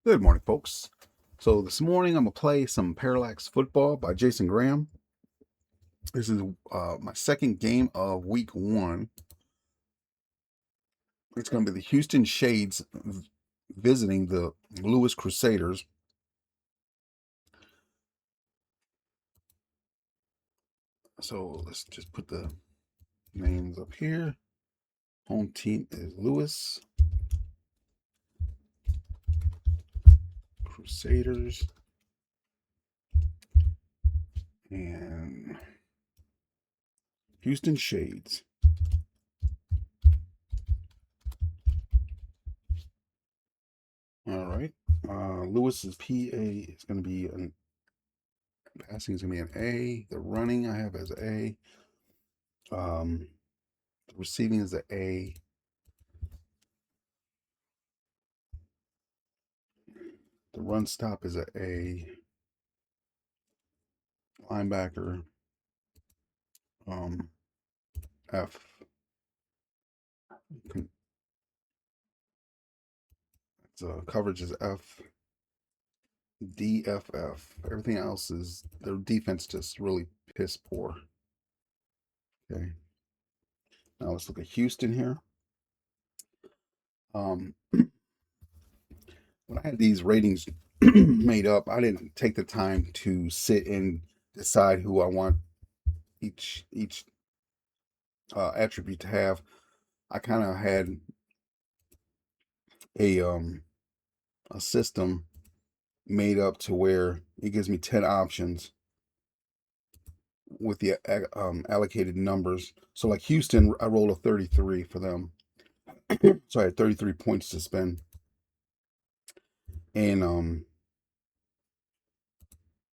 Good morning, folks. So this morning I'm gonna play some Parallax Football by Jason Graham. This is my second game of week 1. It's gonna be the Houston Shades visiting the Louis Crusaders. So let's just put the names up here. Home team is Louis Crusaders and Houston Shades. All right. Lewis's PA is going to be passing is going to be an A. The running I have as A. The receiving is an A. The run stop is a linebacker. F. Coverage is F. DFF. Everything else is their defense just really piss poor. Okay. Now let's look at Houston here. When I had these ratings made up, I didn't take the time to sit and decide who I want each attribute to have. I kind of had a system made up to where it gives me 10 options with the allocated numbers. So like Houston, I rolled a 33 for them. So I had 33 points to spend. And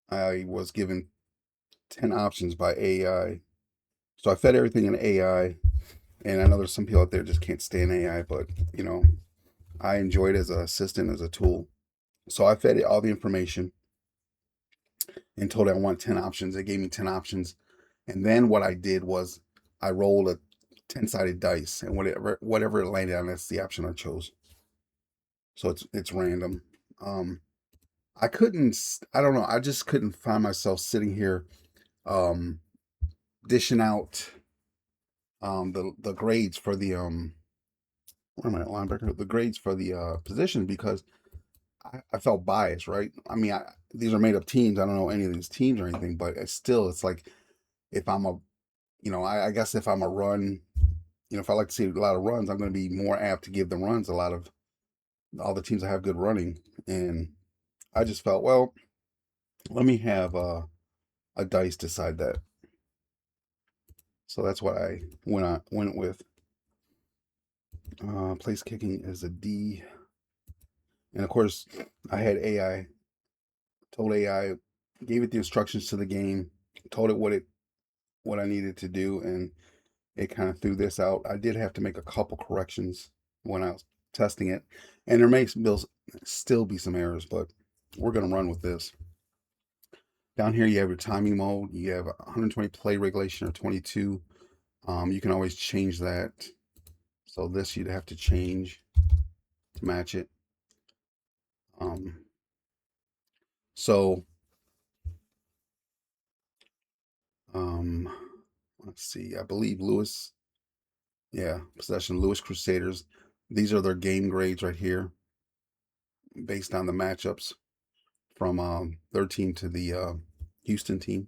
I was given 10 options by AI. So I fed everything in AI. And I know there's some people out there just can't stand AI, but you know, I enjoy it as an assistant, as a tool. So I fed it all the information and told it I want 10 options. It gave me 10 options. And then what I did was I rolled a 10-sided dice, and whatever it landed on, that's the option I chose. So it's random. I don't know, I just couldn't find myself sitting here dishing out the grades for the where am I, linebacker? The grades for the position, because I felt biased, right? I mean, these are made up teams. I don't know any of these teams or anything, but it's like if I'm I guess if I'm a run, if I like to see a lot of runs, I'm going to be more apt to give them runs. All the teams that have good running, and I just felt, well, let me have a dice decide that. So that's what I went with. Place kicking is a D, and of course, I had AI. Told AI, gave it the instructions to the game, told it what I needed to do, and it kind of threw this out. I did have to make a couple corrections when I was testing it, and there may still be some errors, but we're going to run with this. Down here, you have your timing mode. You have 120 play regulation or 22. You can always change that. So this you'd have to change to match it. So let's see. I believe possession Louis Crusaders. These are their game grades right here, based on the matchups from their team to the Houston team.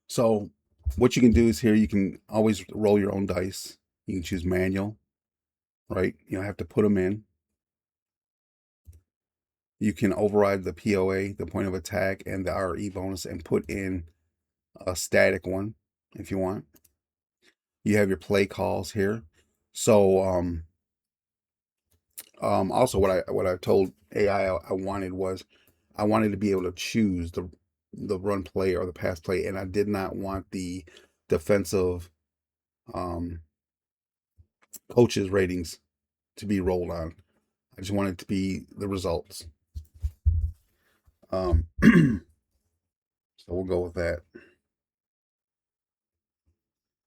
So what you can do is here you can always roll your own dice. You can choose manual, right? You don't have to put them in. You can override the POA, the point of attack, and the RE bonus, and put in a static one if you want. You have your play calls here. So also what I told AI I wanted was I wanted to be able to choose the run play or the pass play, and I did not want the defensive coaches ratings to be rolled on. I just wanted it to be the results. So we'll go with that.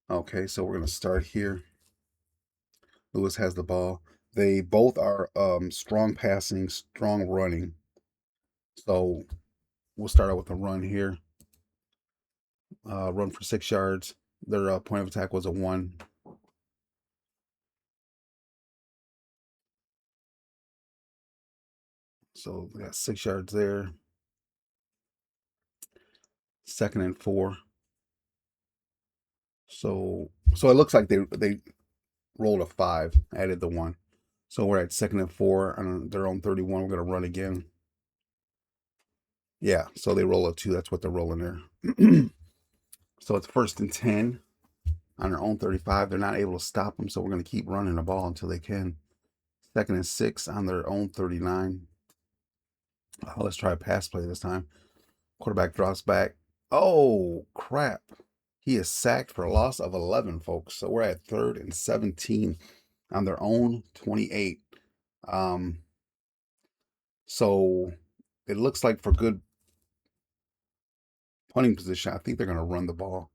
Okay, so we're gonna start here. Louis has the ball. They both are strong passing, strong running. So we'll start out with a run here. Run for 6 yards. Their point of attack was a 1. So we got 6 yards there. 2nd and 4. So it looks like they rolled a 5, added the 1. So we're at 2nd and 4 on their own 31. We're gonna run again. Yeah, so they roll a 2. That's what they're rolling there. So it's 1st and 10 on their own 35. They're not able to stop them, so we're gonna keep running the ball until they can. 2nd and 6 on their own 39. Let's try a pass play this time. Quarterback drops back. Oh, crap. He is sacked for a loss of 11, folks. So we're at 3rd and 17 on their own 28. So it looks like for good punting position, I think they're going to run the ball.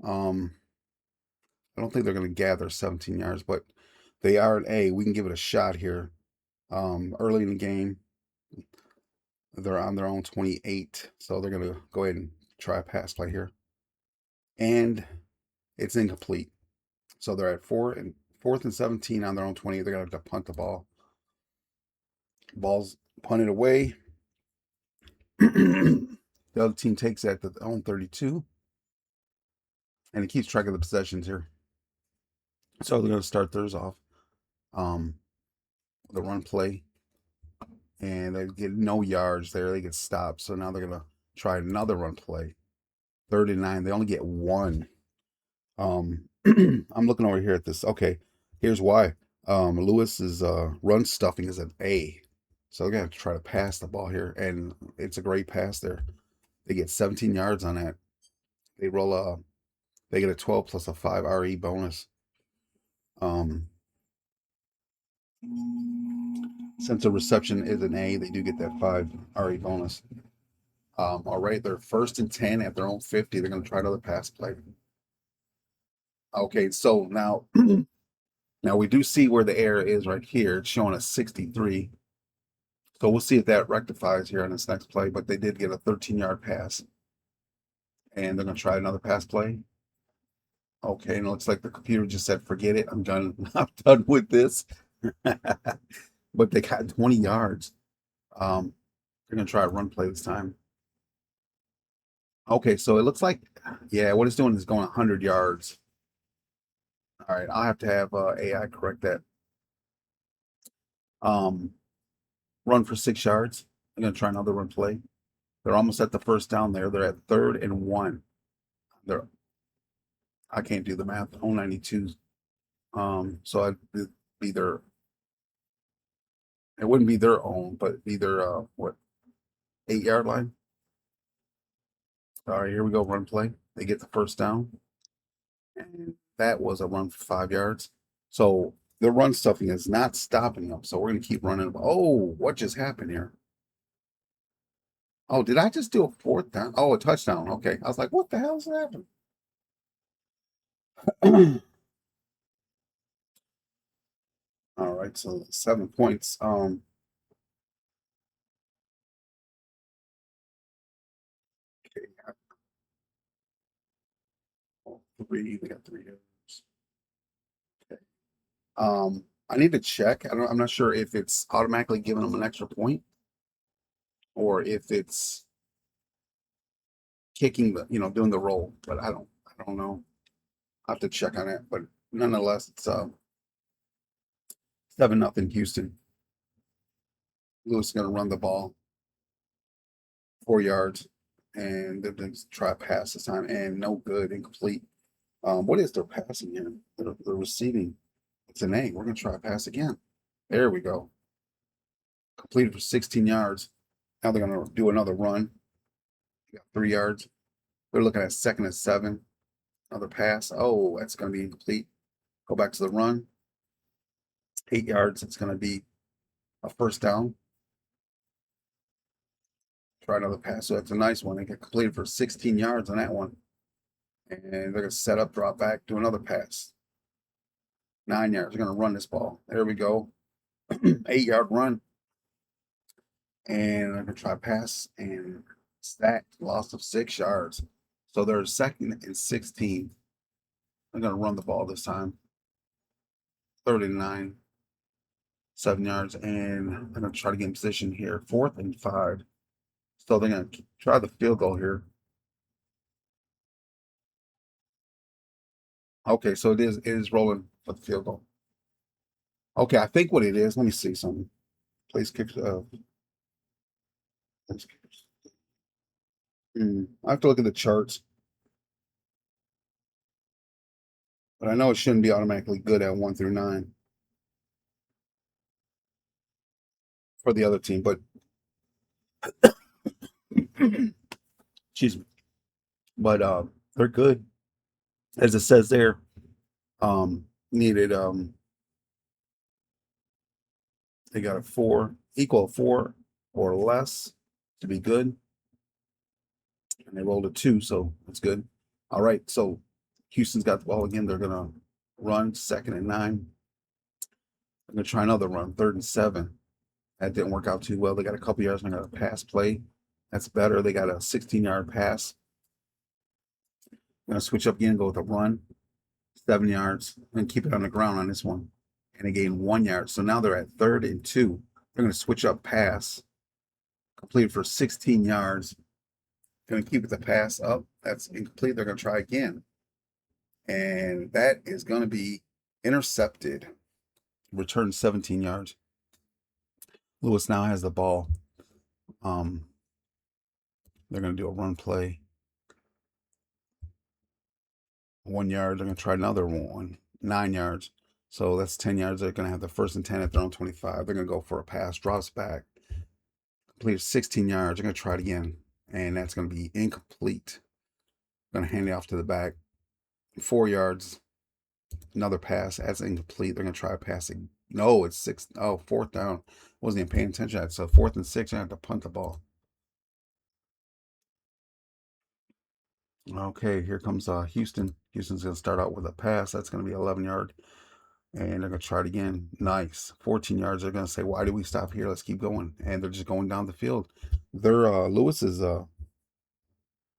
I don't think they're going to gather 17 yards, but they are an A. We can give it a shot here. Early in the game, they're on their own 28, so they're going to go ahead and try a pass play here. And it's incomplete. So they're at 4th and 17 on their own 20. They're going to have to punt the ball. Ball's punted away. The other team takes it at their own 32. And it keeps track of the possessions here. So they're going to start theirs off. The run play. And they get no yards there. They get stopped. So now they're going to try another run play. 3rd and 9. They only get 1. I'm looking over here at this. Okay, here's why. Lewis's run stuffing is an A. So they're going to try to pass the ball here. And it's a great pass there. They get 17 yards on that. They get a 12 plus a 5 RE bonus. Since the reception is an A, they do get that 5 RE bonus. All right, they're 1st and 10 at their own 50. They're going to try another pass play. Okay, so now, now we do see where the error is right here. It's showing a 63. So we'll see if that rectifies here on this next play, but they did get a 13-yard pass. And they're going to try another pass play. Okay, and it looks like the computer just said, forget it. I'm done. I'm done with this. But they got 20 yards. They're going to try a run play this time. Okay, so it looks like, yeah, what it's doing is going 100 yards. All right, I'll have to have AI correct that. Run for 6 yards. I'm going to try another run play. They're almost at the 1st down there. They're at 3rd and 1. I can't do the math. 092. So I'd be their, it wouldn't be their own, but be their, 8-yard line. All right, here we go. Run play. They get the 1st down. And that was a run for 5 yards. So the run stuffing is not stopping them. So we're going to keep running. Oh, what just happened here? Oh, did I just do a 4th down? Oh, a touchdown. Okay. I was like, what the hell is happening? All right, so 7 points. Okay, 3. They got 3 errors. Okay. I need to check. I'm not sure if it's automatically giving them an extra point or if it's kicking the, doing the roll, but I don't know. I have to check on it, but nonetheless, it's 7-0 Houston. Lewis is going to run the ball 4 yards, and they're going to try a pass this time, and no good, incomplete. What is their passing here? They're receiving. It's an A. We're going to try a pass again. There we go. Completed for 16 yards. Now they're going to do another run. Got 3 yards. They're looking at 2nd and 7. Another pass. Oh, that's going to be incomplete. Go back to the run. 8 yards. It's going to be a 1st down. Try another pass. So that's a nice one. They get completed for 16 yards on that one. And they're going to set up, drop back, do another pass. 9 yards. They're going to run this ball. There we go. 8-yard run. And I'm going to try pass and stacked. Loss of 6 yards. So they're 2nd and 16. I'm going to run the ball this time. 39. 7 yards. And I'm going to try to get in position here. 4th and 5. So they're going to try the field goal here. Okay, so it is rolling for the field goal. Okay, I think what it is, let me see something. Place kickers. Place kickers. I have to look at the charts, but I know it shouldn't be automatically good at 1 through 9 for the other team. But excuse me, but they're good, as it says there. Needed they got a 4 equal 4 or less to be good, and they rolled a 2, so that's good. All right, so Houston's got the ball again. They're gonna run 2nd and 9. I'm gonna try another run, 3rd and 7. That didn't work out too well. They got a couple yards. And I got a pass play. That's better. They got a 16-yard pass. I'm gonna switch up again and go with a run, 7 yards, and keep it on the ground on this one. And they gained 1 yard. So now they're at 3rd and 2. They're gonna switch up pass, complete for 16 yards. Gonna keep the pass up. That's incomplete. They're gonna try again, and that is gonna be intercepted. Return 17 yards. Lewis now has the ball. They're gonna do a run play. 1 yard. They're gonna try another one. 9 yards. So that's 10 yards. They're gonna have the 1st and 10 at their own 25. They're gonna go for a pass. Drops back. Completed 16 yards. They're gonna try it again, and that's gonna be incomplete. Gonna hand it off to the back. 4 yards. Another pass. That's incomplete. They're gonna try passing. No, it's 6. Oh, 4th down. Wasn't even paying attention. So 4th and 6. I have to punt the ball. Okay, here comes Houston. Houston's gonna start out with a pass. That's gonna be 11 yard, and they're gonna try it again. Nice, 14 yards. They're gonna say, "Why do we stop here? Let's keep going." And they're just going down the field. Their Lewis's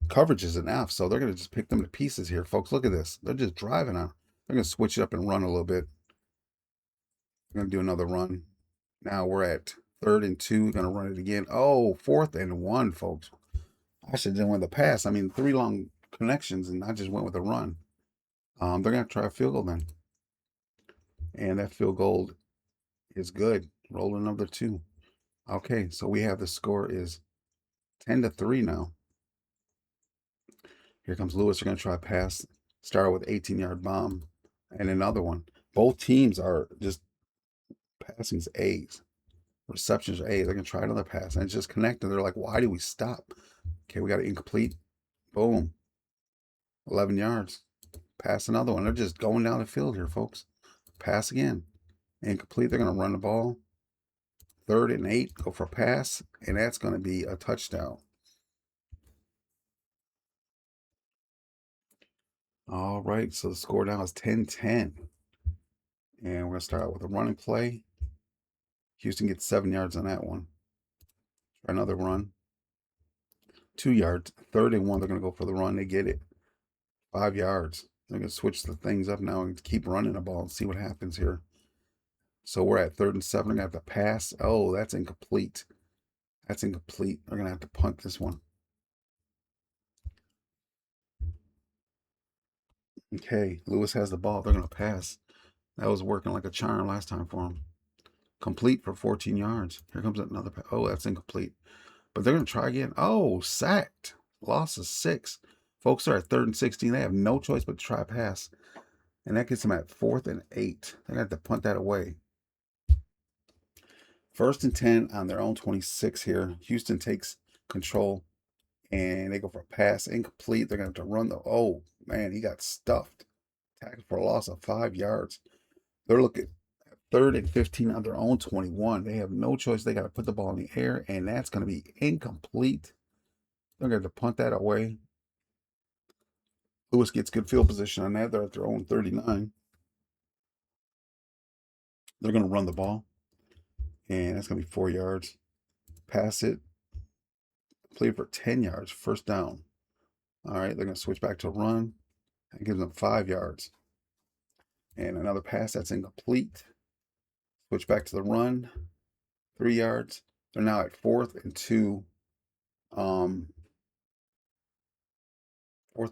coverage is an F, so they're gonna just pick them to pieces here, folks. Look at this. They're just driving on. They're gonna switch it up and run a little bit. They're gonna do another run. Now we're at 3rd and 2. We're gonna run it again. Oh, 4th and 1, folks. I should have done with the pass. I mean, 3 long connections, and I just went with a run. They're gonna try a field goal then, and that field goal is good. Roll another 2. Okay, so we have the score is 10-3 now. Here comes Lewis. They're gonna try a pass. Start with 18-yard bomb, and another one. Both teams are just passing's A's. Receptions are A's. They're gonna try another pass, and it's just connected. They're like, "Why do we stop?" Okay, we got it incomplete. Boom. 11 yards. Pass another one. They're just going down the field here, folks. Pass again. Incomplete. They're going to run the ball. 3rd and 8. Go for a pass. And that's going to be a touchdown. All right. So the score now is 10-10. And we're going to start out with a running play. Houston gets 7 yards on that one. Try another run. 2 yards. 3rd and 1. They're going to go for the run. They get it. 5 yards. They're going to switch the things up now and keep running the ball and see what happens here. So we're at 3rd and 7. We're going to have to pass. Oh, that's incomplete. That's incomplete. We're going to have to punt this one. Okay, Lewis has the ball. They're going to pass. That was working like a charm last time for him. Complete for 14 yards. Here comes another pass. Oh, that's incomplete. But they're going to try again. Oh, sacked. Loss of 6. Folks are at 3rd and 16. They have no choice but to try a pass. And that gets them at 4th and 8. They're going to have to punt that away. 1st and 10 on their own 26 here. Houston takes control, and they go for a pass. Incomplete. They're going to have to run the... Oh, man, he got stuffed. Tackle for a loss of 5 yards. They're looking at 3rd and 15 on their own 21. They have no choice. They got to put the ball in the air, and that's going to be incomplete. They're going to have to punt that away. Lewis gets good field position on that. They're at their own 39. They're going to run the ball, and that's going to be 4 yards. Pass it, play for 10 yards, first down. All right, they're going to switch back to run. That gives them 5 yards. And another pass that's incomplete. Switch back to the run, 3 yards. They're now at 4th and 2. 4th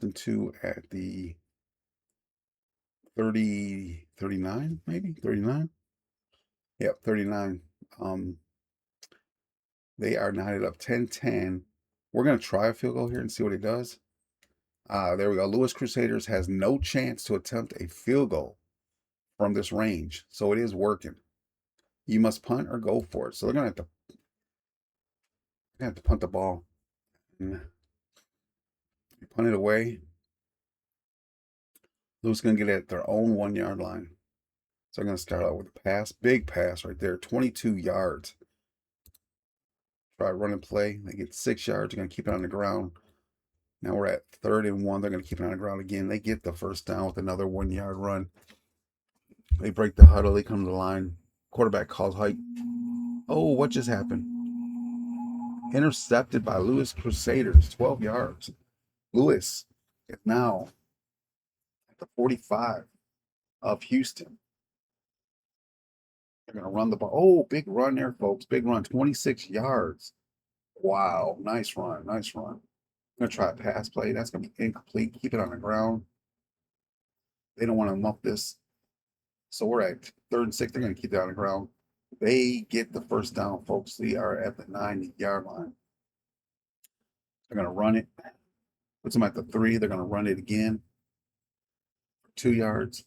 and 2 at the 30, 39, maybe 39. Yep, 39. They are knotted up 10-10. We're going to try a field goal here and see what it does. There we go. Lewis Crusaders has no chance to attempt a field goal from this range. So it is working. You must punt or go for it. So they're going to have to punt the ball. And punt it away. Lewis is going to get it at their own 1 yard line. So they're going to start out with a pass. Big pass right there. 22 yards. Try run and play. They get 6 yards. They're going to keep it on the ground. Now we're at 3rd and 1. They're going to keep it on the ground again. They get the first down with another 1 yard run. They break the huddle. They come to the line. Quarterback calls hike. Oh, what just happened? Intercepted by Lewis Crusaders. 12 yards. Lewis is now at the 45 of Houston. They're going to run the ball. Oh, big run there, folks. Big run. 26 yards. Wow. Nice run. Nice run. I'm going to try a pass play. That's going to be incomplete. Keep it on the ground. They don't want to muff this. So we're at 3rd and 6. They're going to keep it on the ground. They get the first down, folks. They are at the 9 yard line. They're going to run it. Puts them at the 3. They're going to run it again for 2 yards.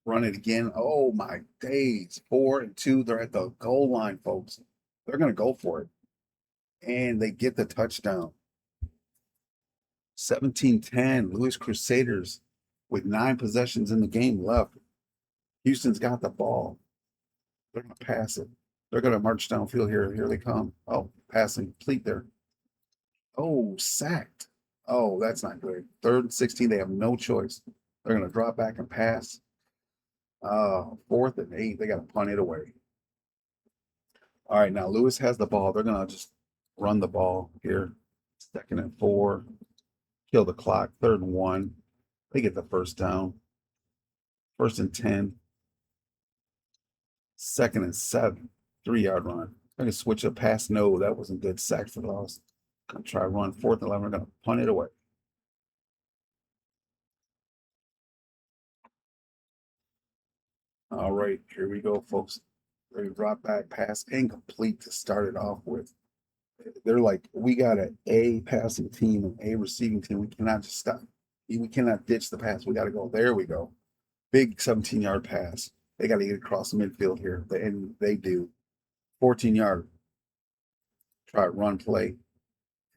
Run it again. Oh, my days. 4 and 2. They're at the goal line, folks. They're going to go for it. And they get the touchdown. 17-10. Lewis Crusaders with 9 possessions in the game left. Houston's got the ball. They're going to pass it. They're going to march downfield here. Here they come. Oh, passing complete there. Oh, sacked. Oh, that's not good. 3rd and 16. They have no choice. They're going to drop back and pass. 4th and 8. They got to punt it away. All right, now Lewis has the ball. They're going to just run the ball here. 2nd and 4. Kill the clock. 3rd and 1. They get the first down. 1st and 10. 2nd and 7. 3 yard run. They're going to switch a pass. No, that wasn't good. Sack for loss. Going to try run. 4th and 11. We're going to punt it away. All right, here we go, folks. They drop back pass incomplete to start it off with. They're like, we got an A passing team and A receiving team. We cannot just stop. We cannot ditch the pass. We got to go. There we go. Big 17 yard pass. They got to get across the midfield here. And they do. 14 yard. Try run play.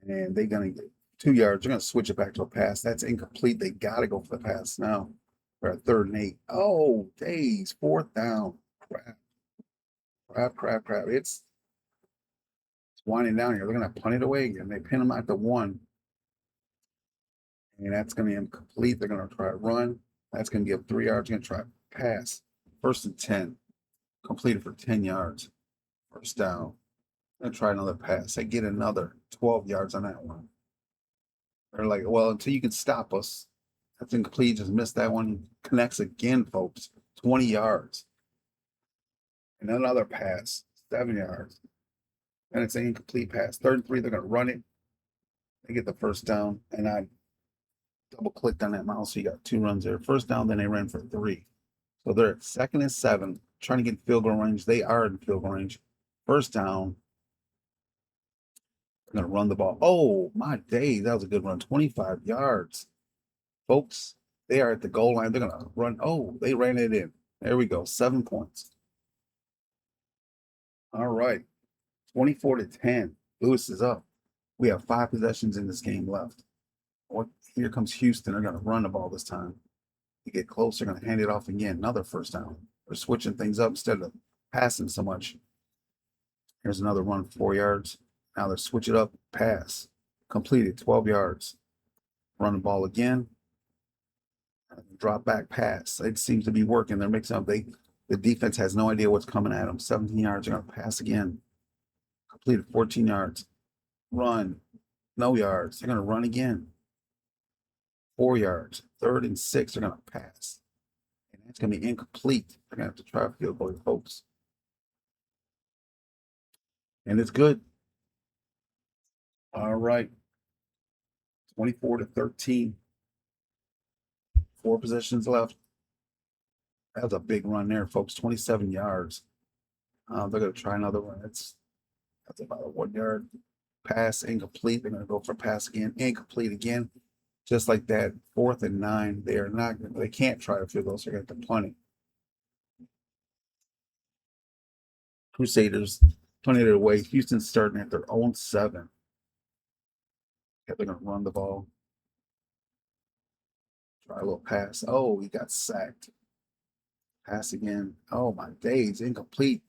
And they're going to get 2 yards. They're going to switch it back to a pass. That's incomplete. They got to go for the pass now. We're at 3rd and 8. Oh, days. 4th down. Crap. It's winding down here. They're going to punt it away again. They pin them at the 1. And that's going to be incomplete. They're going to try to run. That's going to give 3 yards. Going to try pass. 1st and 10. Completed for 10 yards. First down. Going to try another pass. They get another 12 yards on that one. They're like, well, until you can stop us. That's incomplete. Just missed that one. Connects again, folks. 20 yards. And another pass. 7 yards. And it's an incomplete pass. 3rd and 3. They're going to run it. They get the first down. And I double clicked on that mouse. So you got 2 runs there. First down, then they ran for 3. So they're at 2nd and 7, trying to get field goal range. They are in field goal range. First down. They're going to run the ball. Oh, my days. That was a good run. 25 yards. Folks, they are at the goal line. They're going to run. Oh, they ran it in. There we go. 7 points. All right. 24-10. Lewis is up. We have 5 possessions in this game left. Here comes Houston. They're going to run the ball this time. You get close, they're going to hand it off again. Another first down. They're switching things up instead of passing so much. Here's another run, 4 yards. Now they're switch it up, pass. Completed, 12 yards. Run the ball again. Drop back pass. It seems to be working. They're mixing up. The defense has no idea what's coming at them. 17 yards. They're gonna pass again. Completed 14 yards. Run. No yards. They're gonna run again. 4 yards. 3rd and 6. They're gonna pass. And that's gonna be incomplete. They're gonna have to try a field goal, folks. And it's good. All right. 24-13. 4 possessions left. That's a big run there, folks. 27 yards. They're going to try another one. That's about a 1 yard pass, incomplete. They're going to go for pass again, incomplete again. Just like that, 4th and 9. They can't try a field goal, so they're going to have to punt it. Crusaders punted it away. Houston's starting at their own 7. Yeah, they're going to run the ball. Try a little pass. Oh, he got sacked. Pass again. Oh, my days. Incomplete.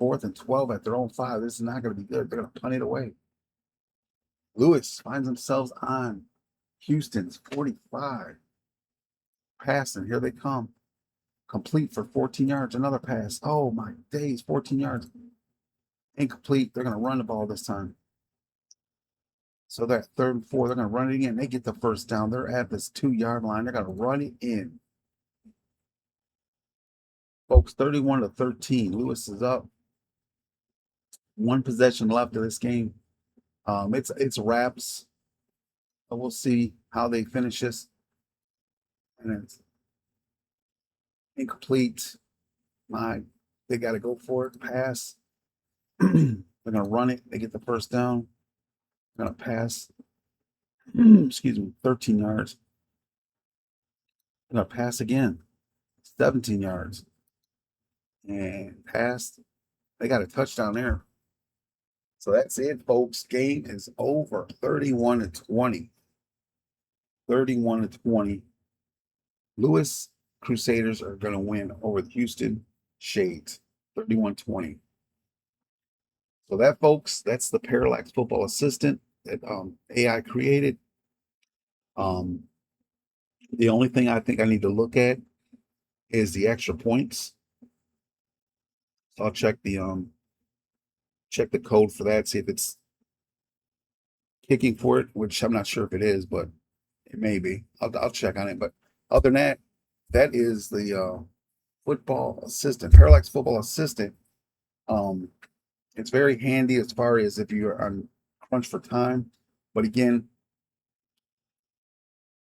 4th and 12 at their own 5. This is not going to be good. They're going to punt it away. Lewis finds themselves on Houston's 45. Passing. Here they come. Complete for 14 yards. Another pass. Oh, my days. 14 yards. Incomplete. They're going to run the ball this time. So that 3rd and 4, they're going to run it again. They get the first down. They're at this 2-yard line. They're going to run it in. Folks, 31-13. Lewis is up. 1 possession left of this game. It's wraps. We'll see how they finish this. And it's incomplete. They got to go for it. Pass. They're going to run it. They get the first down. They're going to pass. Excuse me, 13 yards. They're going to pass again. 17 yards. And pass. They got a touchdown there. So that's it, folks. Game is over. 31-20. 31-20. Lewis Crusaders are going to win over the Houston Shades. 31-20. So that, folks, that's the Parallax Football Assistant that AI created. The only thing I think I need to look at is the extra points. So I'll check the code for that, see if it's kicking for it, which I'm not sure if it is, but it may be. I'll check on it. But other than that, that is the football assistant, Parallax Football Assistant. It's very handy as far as if you're on crunch for time. But again,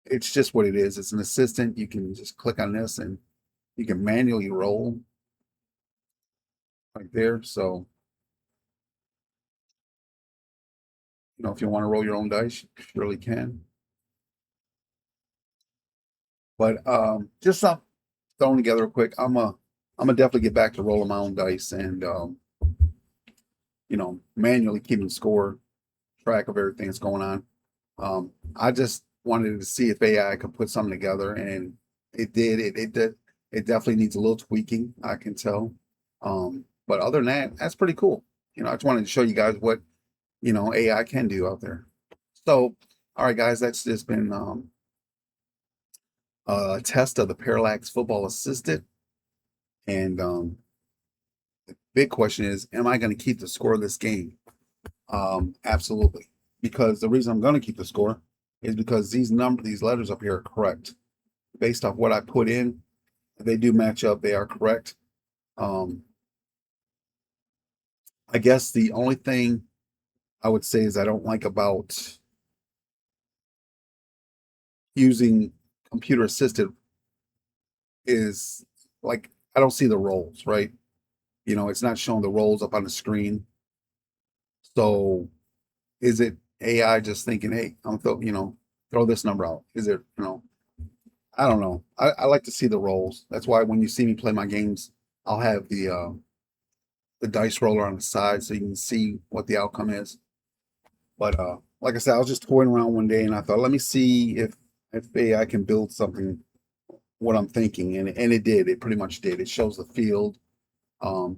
it's just what it is. It's an assistant. You can just click on this and you can manually roll right there. So, if you want to roll your own dice, you surely can. But just some thrown together real quick. I'm gonna definitely get back to rolling my own dice and manually keeping score, track of everything that's going on. I just wanted to see if AI could put something together, and it did. It did. It definitely needs a little tweaking, I can tell. But other than that, that's pretty cool. I just wanted to show you guys what AI can do out there. So, all right, guys, that's just been a test of the Parallax Football Assistant, and the big question is, am I going to keep the score of this game? Absolutely, because the reason I'm going to keep the score is because these letters up here are correct based off what I put in. They do match up. They are correct. I guess the only thing I would say is I don't like about using computer assisted is, like, I don't see the roles, right? It's not showing the roles up on the screen. So is it AI just thinking, hey, I'm throw this number out? Is it, I don't know. I like to see the roles. That's why when you see me play my games, I'll have the dice roller on the side so you can see what the outcome is. But like I said, I was just toying around one day and I thought, let me see if AI can build something what I'm thinking, and it did. It pretty much did. It shows the field. The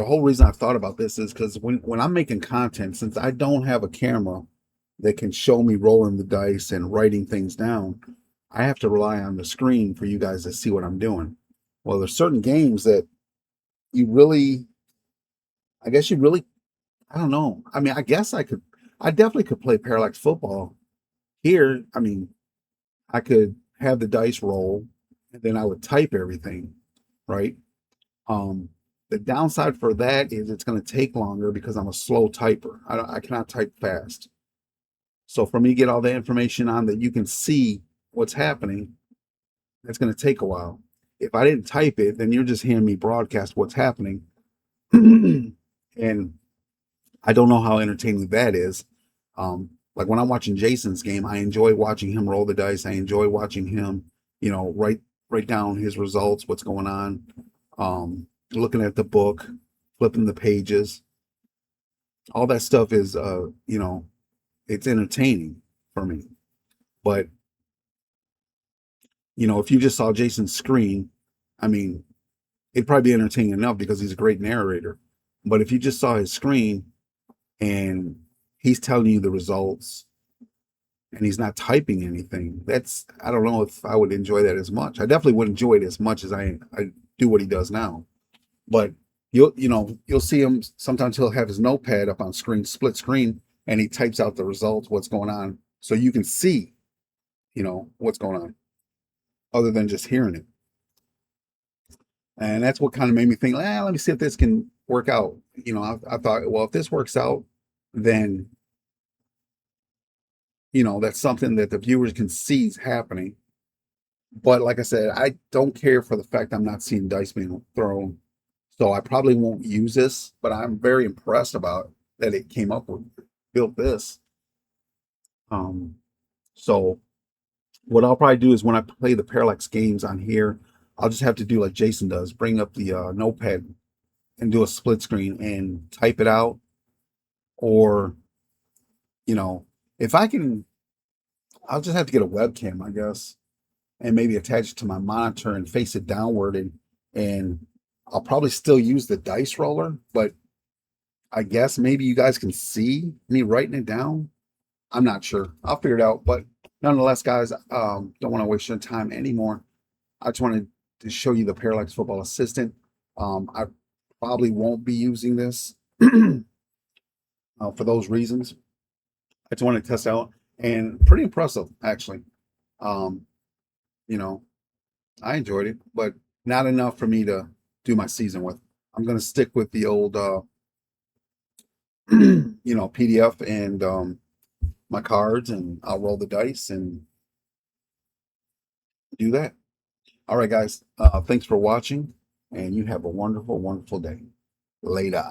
whole reason I thought about this is because when I'm making content, since I don't have a camera, that can show me rolling the dice and writing things down. I have to rely on the screen for you guys to see what I'm doing. Well, there's certain games that you really, I guess you really, I don't know. I mean, I definitely could play Parallax Football here. I mean, I could have the dice roll and then I would type everything, right? Um, the downside for that is it's going to take longer because I'm a slow typer. I cannot type fast. So for me to get all the information on that you can see what's happening, it's going to take a while. If I didn't type it, then you're just hearing me broadcast what's happening. And I don't know how entertaining that is. Like when I'm watching Jason's game, I enjoy watching him roll the dice. I enjoy watching him, write down his results, what's going on, looking at the book, flipping the pages. All that stuff is, it's entertaining for me. But if you just saw Jason's screen, I mean, it'd probably be entertaining enough because he's a great narrator. But if you just saw his screen and he's telling you the results and he's not typing anything, I don't know if I would enjoy that as much. I definitely wouldn't enjoy it as much as I do what he does now. But you'll see him sometimes. He'll have his notepad up on screen, split screen, and he types out the results, what's going on, so you can see, what's going on, other than just hearing it. And that's what kind of made me think, let me see if this can work out. I thought, well, if this works out, then that's something that the viewers can see is happening. But like I said, I don't care for the fact I'm not seeing dice being thrown. So I probably won't use this, but I'm very impressed about that it came up with, built this. So what I'll probably do is when I play the Parallax games on here, I'll just have to do like Jason does, bring up the notepad and do a split screen and type it out. Or, if I can, I'll just have to get a webcam, I guess, and maybe attach it to my monitor and face it downward, and I'll probably still use the dice roller, but I guess maybe you guys can see me writing it down. I'm not sure. I'll figure it out. But nonetheless, guys, don't want to waste your time anymore. I just wanted to show you the Parallax Football Assistant. I probably won't be using this for those reasons. I just wanted to test out, and pretty impressive, actually. Um, I enjoyed it, but not enough for me to do my season with. I'm going to stick with the old, PDF and my cards, and I'll roll the dice and do that. All right, guys. Thanks for watching, and you have a wonderful, wonderful day. Later.